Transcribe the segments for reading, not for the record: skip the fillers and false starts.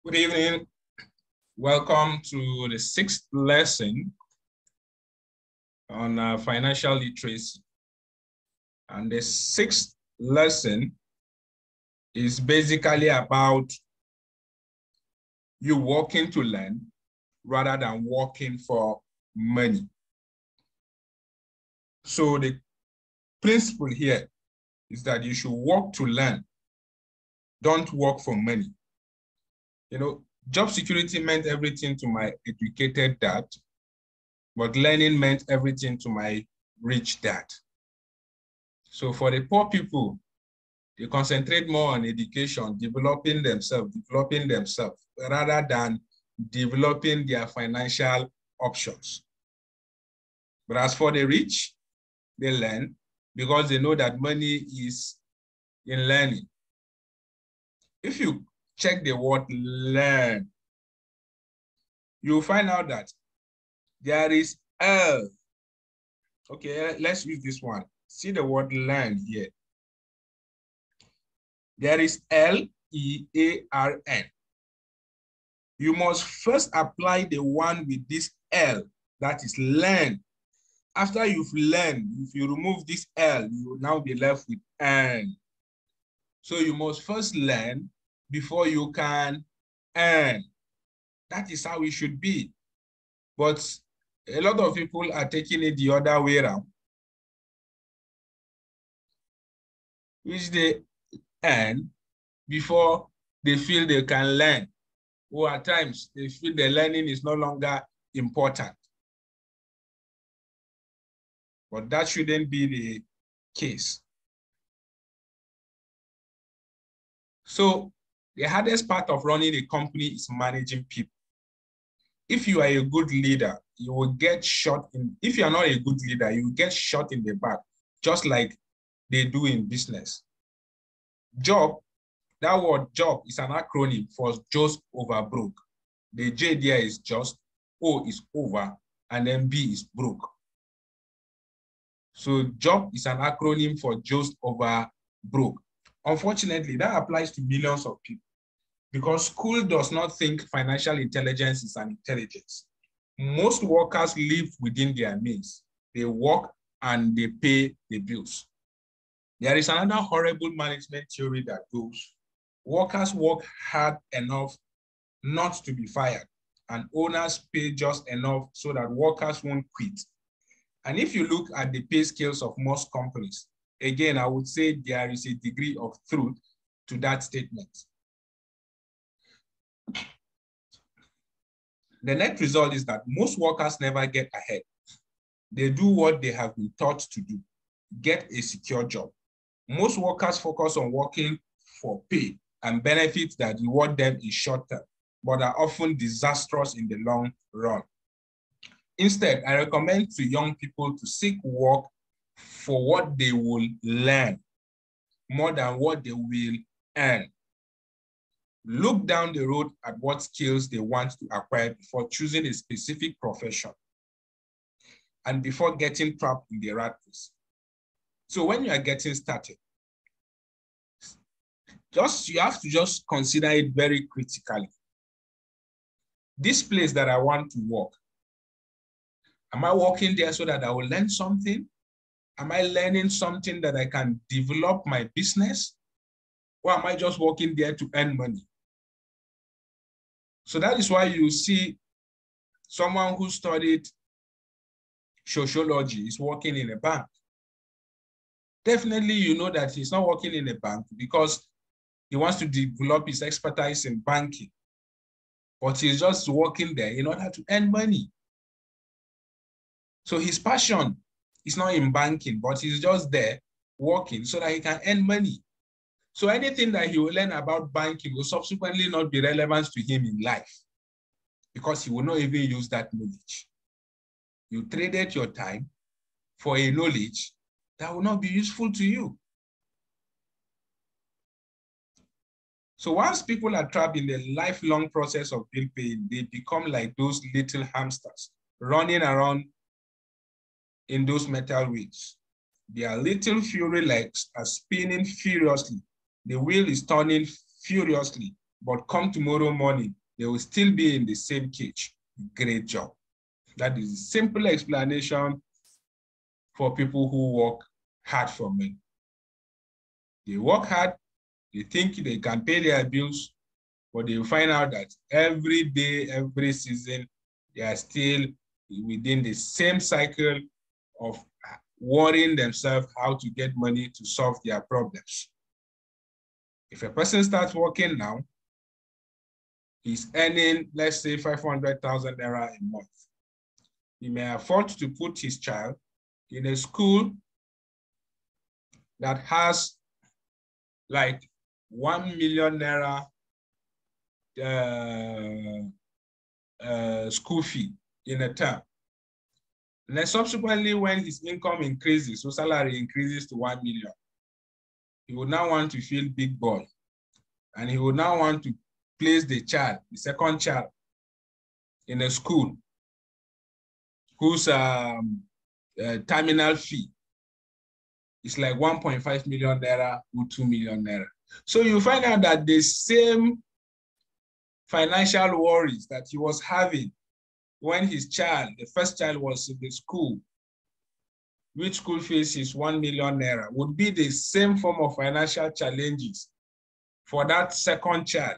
Good evening. Welcome to the sixth lesson on financial literacy. And the sixth lesson is basically about you working to learn rather than working for money. So the principle here is that you should work to learn, don't work for money. You know, job security meant everything to my educated dad, but learning meant everything to my rich dad. So for the poor people, they concentrate more on education, developing themselves, rather than developing their financial options. But as for the rich, they learn because they know that money is in learning. If you check the word learn, you'll find out that there is L. Okay, let's use this one. See the word learn here. There is L-E-A-R-N. You must first apply the one with this L, that is learn. After you've learned, if you remove this L, you will now be left with N. So you must first learn before you can earn. That is how it should be. But a lot of people are taking it the other way around, which they earn before they feel they can learn. Or at times, they feel the learning is no longer important. But that shouldn't be the case. So the hardest part of running a company is managing people. If you are a good leader, you will get shot in. If you are not a good leader, you will get shot in the back, just like they do in business. Job, that word job is an acronym for just over broke. The J there is just, O is over, and then B is broke. So job is an acronym for just over broke. Unfortunately, that applies to millions of people because school does not think financial intelligence is an intelligence. Most workers live within their means. They work and they pay the bills. There is another horrible management theory that goes, workers work hard enough not to be fired, and owners pay just enough so that workers won't quit. And if you look at the pay scales of most companies, again, I would say there is a degree of truth to that statement. The net result is that most workers never get ahead. They do what they have been taught to do, get a secure job. Most workers focus on working for pay and benefits that reward them in short term, but are often disastrous in the long run. Instead, I recommend to young people to seek work for what they will learn more than what they will earn. Look down the road at what skills they want to acquire before choosing a specific profession and before getting trapped in the rat race. So when you are getting started, you have to just consider it very critically. This place that I want to work, am I working there so that I will learn something? Am I learning something that I can develop my business? Or am I just working there to earn money? So that is why you see someone who studied sociology is working in a bank. Definitely, you know that he's not working in a bank because he wants to develop his expertise in banking, but he's just working there in order to earn money. So his passion is not in banking, but he's just there working so that he can earn money. So anything that he will learn about banking will subsequently not be relevant to him in life because he will not even use that knowledge. You traded your time for a knowledge that will not be useful to you. So once people are trapped in the lifelong process of bill paying, they become like those little hamsters running around in those metal wheels. Their little fury legs are spinning furiously. The wheel is turning furiously, but come tomorrow morning, they will still be in the same cage. Great job. That is a simple explanation for people who work hard for money. They work hard, they think they can pay their bills, but they will find out that every day, every season, they are still within the same cycle of worrying themselves how to get money to solve their problems. If a person starts working now, he's earning, let's say, 500,000 naira a month. He may afford to put his child in a school that has like 1 million naira school fee in a term. And then subsequently, when his income increases, so salary increases to 1 million, he would now want to feel big boy. And he would now want to place the child, the second child, in a school whose terminal fee is like 1.5 million naira or 2 million naira. So you find out that the same financial worries that he was having when his child, the first child, was in the school, which school fees is 1 million naira, would be the same form of financial challenges for that second child.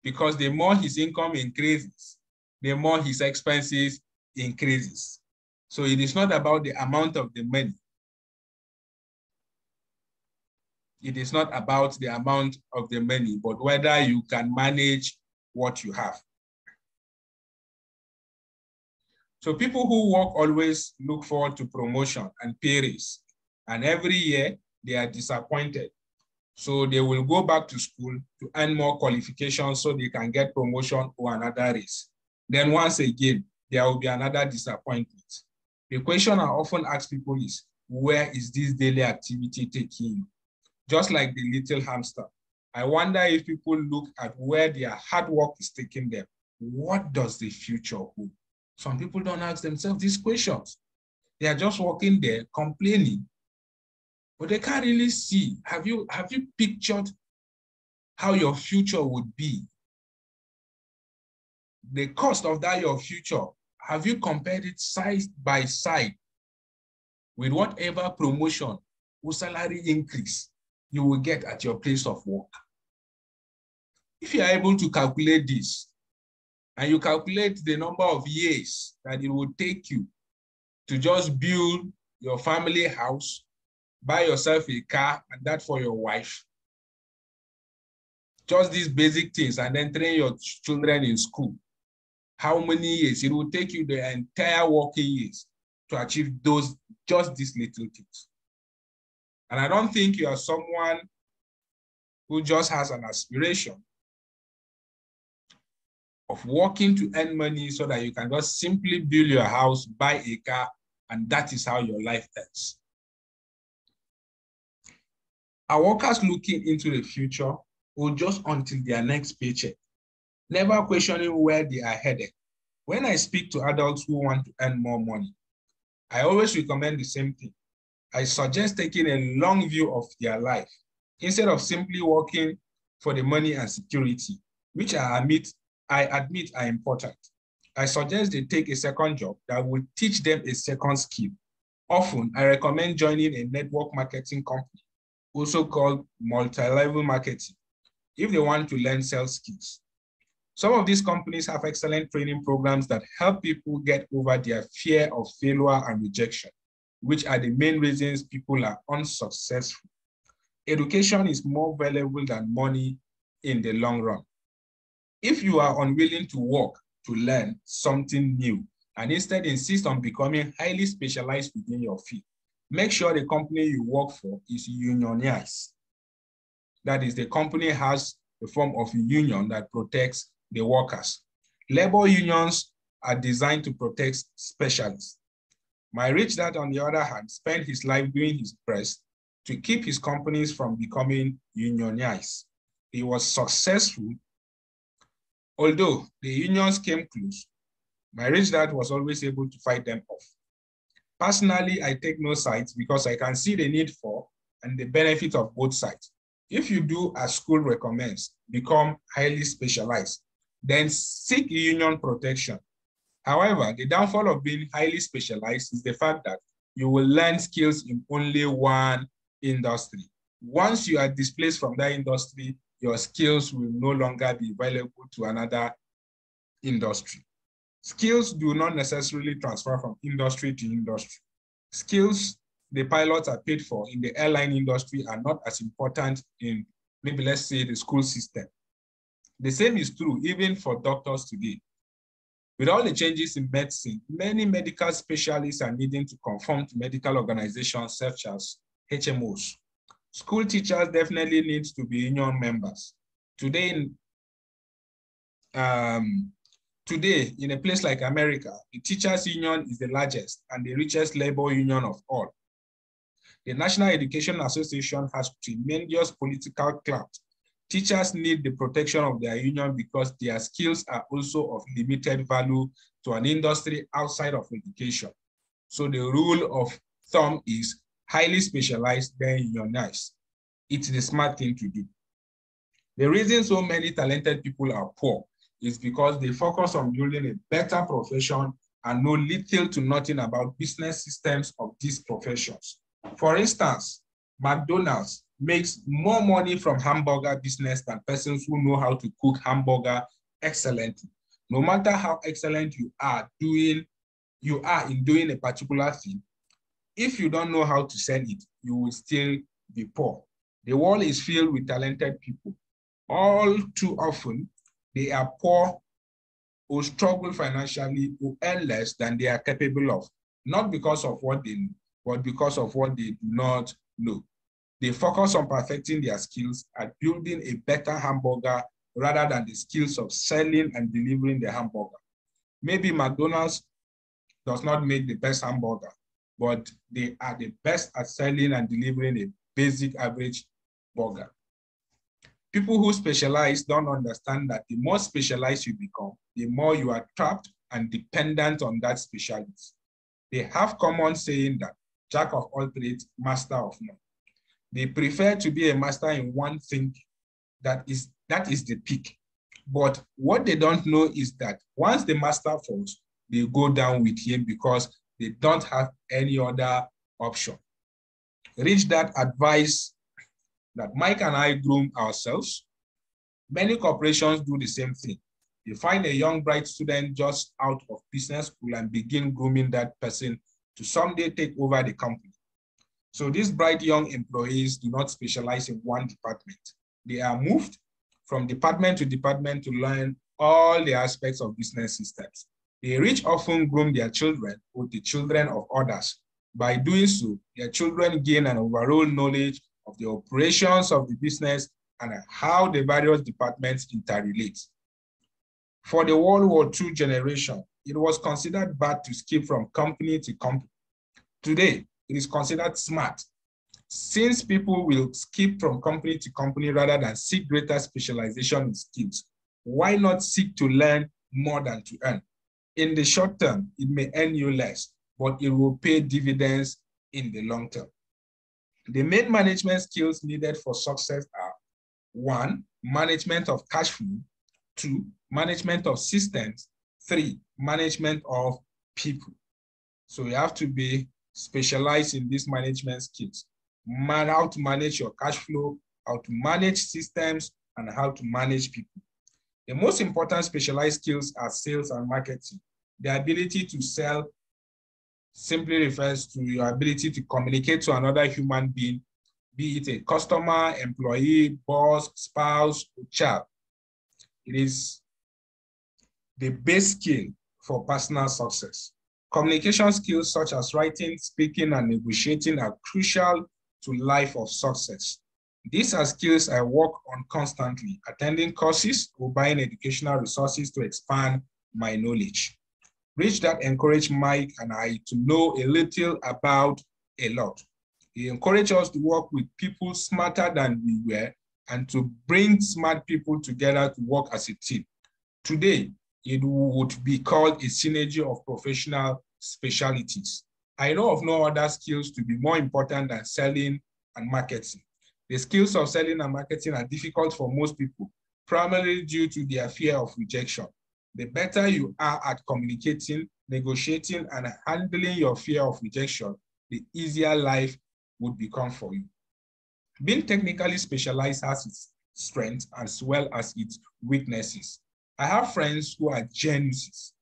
Because the more his income increases, the more his expenses increases. So it is not about the amount of the money. It is not about the amount of the money, but whether you can manage what you have. So people who work always look forward to promotion and pay raise. And every year they are disappointed. So they will go back to school to earn more qualifications so they can get promotion or another raise. Then once again, there will be another disappointment. The question I often ask people is, where is this daily activity taking you? Just like the little hamster. I wonder if people look at where their hard work is taking them. What does the future hold? Some people don't ask themselves these questions. They are just working there complaining, but they can't really see. Have you pictured how your future would be? The cost of that, your future, have you compared it side by side with whatever promotion or salary increase you will get at your place of work? If you are able to calculate this, and you calculate the number of years that it will take you to just build your family house, buy yourself a car, and that for your wife, just these basic things, and then train your children in school, how many years it will take you, the entire working years, to achieve those, just these little things. And I don't think you are someone who just has an aspiration of working to earn money so that you can just simply build your house, buy a car, and that is how your life ends. Are workers looking into the future or just until their next paycheck, never questioning where they are headed? When I speak to adults who want to earn more money, I always recommend the same thing. I suggest taking a long view of their life instead of simply working for the money and security, which I admit are important. I suggest they take a second job that will teach them a second skill. Often, I recommend joining a network marketing company, also called multi-level marketing, if they want to learn sales skills. Some of these companies have excellent training programs that help people get over their fear of failure and rejection, which are the main reasons people are unsuccessful. Education is more valuable than money in the long run. If you are unwilling to work to learn something new and instead insist on becoming highly specialized within your field, make sure the company you work for is unionized. That is, the company has a form of a union that protects the workers. Labor unions are designed to protect specialists. My rich dad, on the other hand, spent his life doing his best to keep his companies from becoming unionized. He was successful. Although the unions came close, my rich dad was always able to fight them off. Personally, I take no sides because I can see the need for and the benefit of both sides. If you do as school recommends, become highly specialized, then seek union protection. However, the downfall of being highly specialized is the fact that you will learn skills in only one industry. Once you are displaced from that industry, your skills will no longer be available to another industry. Skills do not necessarily transfer from industry to industry. Skills the pilots are paid for in the airline industry are not as important in, maybe let's say, the school system. The same is true even for doctors today. With all the changes in medicine, many medical specialists are needing to conform to medical organizations such as HMOs. School teachers definitely need to be union members. Today, in a place like America, the teachers' union is the largest and the richest labor union of all. The National Education Association has tremendous political clout. Teachers need the protection of their union because their skills are also of limited value to an industry outside of education. So the rule of thumb is highly specialized, then unionize. It's the smart thing to do. The reason so many talented people are poor is because they focus on building a better profession and know little to nothing about business systems of these professions. For instance, McDonald's makes more money from hamburger business than persons who know how to cook hamburger excellently. No matter how excellent you are in doing a particular thing, if you don't know how to sell it, you will still be poor. The world is filled with talented people. All too often, they are poor or struggle financially or earn less than they are capable of, not because of what they know, but because of what they do not know. They focus on perfecting their skills at building a better hamburger rather than the skills of selling and delivering the hamburger. Maybe McDonald's does not make the best hamburger, but they are the best at selling and delivering a basic average burger. People who specialize don't understand that the more specialized you become, the more you are trapped and dependent on that specialty. They have common saying that jack of all trades, master of none. They prefer to be a master in one thing that is the peak. But what they don't know is that once the master falls, they go down with him because they don't have any other option. Rich Dad advised that Mike and I groom ourselves. Many corporations do the same thing. They find a young, bright student just out of business school and begin grooming that person to someday take over the company. So these bright young employees do not specialize in one department. They are moved from department to department to learn all the aspects of business systems. The rich often groom their children or the children of others. By doing so, their children gain an overall knowledge of the operations of the business and how the various departments interrelate. For the World War II generation, it was considered bad to skip from company to company. Today, it is considered smart. Since people will skip from company to company rather than seek greater specialization in skills, why not seek to learn more than to earn? In the short term, it may earn you less, but it will pay dividends in the long term. The main management skills needed for success are: 1, management of cash flow; 2, management of systems; 3, management of people. So you have to be specialized in these management skills. How to manage your cash flow, how to manage systems, and how to manage people. The most important specialized skills are sales and marketing. The ability to sell simply refers to your ability to communicate to another human being, be it a customer, employee, boss, spouse, or child. It is the base skill for personal success. Communication skills such as writing, speaking, and negotiating are crucial to life of success. These are skills I work on constantly, attending courses or buying educational resources to expand my knowledge. Rich Dad encouraged Mike and I to know a little about a lot. He encouraged us to work with people smarter than we were and to bring smart people together to work as a team. Today, it would be called a synergy of professional specialties. I know of no other skills to be more important than selling and marketing. The skills of selling and marketing are difficult for most people, primarily due to their fear of rejection. The better you are at communicating, negotiating, and handling your fear of rejection, the easier life would become for you. Being technically specialized has its strengths as well as its weaknesses. I have friends who are geniuses,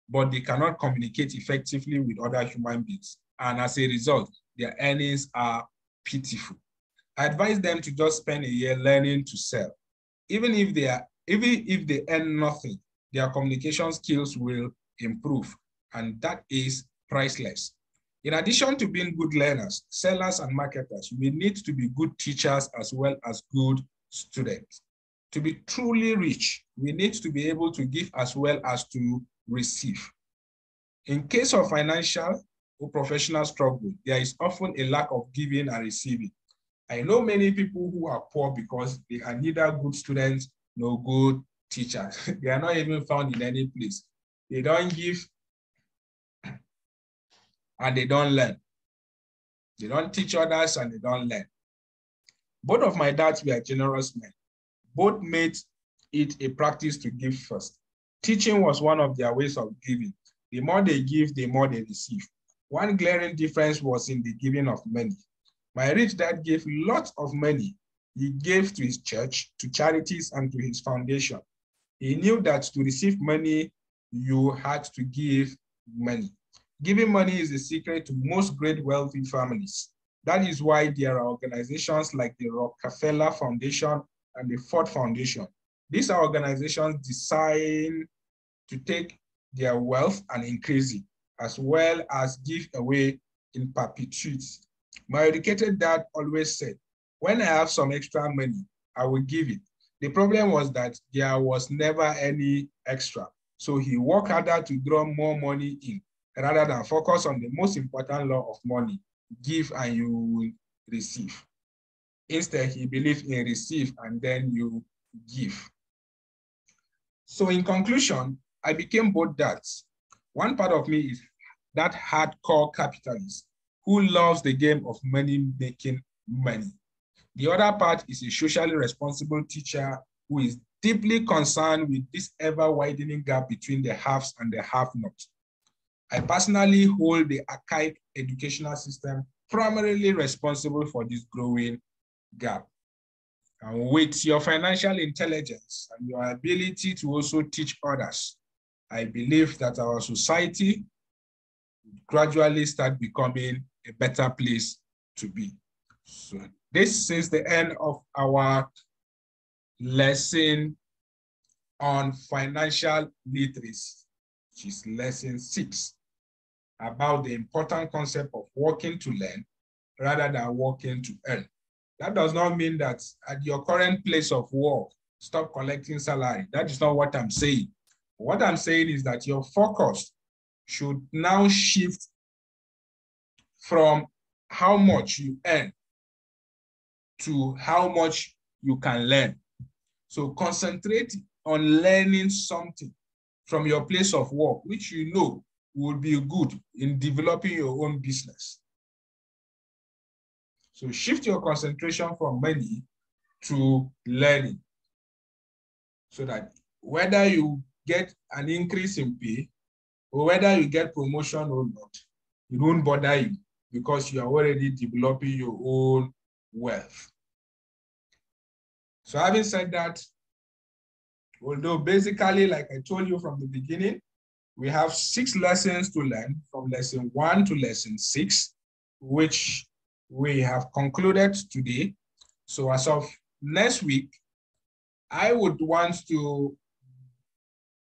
but they cannot communicate effectively with other human beings. And as a result, their earnings are pitiful. I advise them to just spend a year learning to sell. Even if they earn nothing, their communication skills will improve, and that is priceless. In addition to being good learners, sellers, and marketers, we need to be good teachers as well as good students. To be truly rich, we need to be able to give as well as to receive. In case of financial or professional struggle, there is often a lack of giving and receiving. I know many people who are poor because they are neither good students nor good teachers. They are not even found in any place. They don't give and they don't learn. They don't teach others and they don't learn. Both of my dads were generous men. Both made it a practice to give first. Teaching was one of their ways of giving. The more they give, the more they receive. One glaring difference was in the giving of money. My rich dad gave lots of money. He gave to his church, to charities, and to his foundation. He knew that to receive money, you had to give money. Giving money is the secret to most great wealthy families. That is why there are organizations like the Rockefeller Foundation and the Ford Foundation. These are organizations designed to take their wealth and increase it, as well as give away in perpetuity. My educated dad always said, when I have some extra money, I will give it. The problem was that there was never any extra. So he worked harder to draw more money in rather than focus on the most important law of money, give and you will receive. Instead, he believed in receive and then you give. So in conclusion, I became both dads. One part of me is that hardcore capitalist who loves the game of money making money. The other part is a socially responsible teacher who is deeply concerned with this ever-widening gap between the haves and the have-nots. I personally hold the archaic educational system primarily responsible for this growing gap. And with your financial intelligence and your ability to also teach others, I believe that our society will gradually start becoming a better place to be. So this is the end of our lesson on financial literacy, which is lesson 6, about the important concept of working to learn rather than working to earn. That does not mean that at your current place of work, stop collecting salary. That is not what I'm saying. What I'm saying is that your focus should now shift from how much you earn to how much you can learn. So concentrate on learning something from your place of work, which you know will be good in developing your own business. So shift your concentration from money to learning, so that whether you get an increase in pay or whether you get promotion or not, it won't bother you because you are already developing your own wealth. So having said that, although basically, like I told you from the beginning, we have 6 lessons to learn from lesson 1 to lesson 6, which we have concluded today. So as of next week, I would want to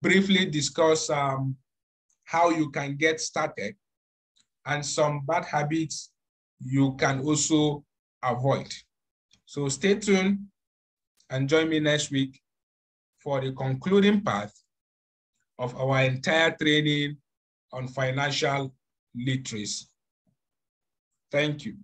briefly discuss how you can get started and some bad habits you can also avoid. So stay tuned and join me next week for the concluding part of our entire training on financial literacy. Thank you.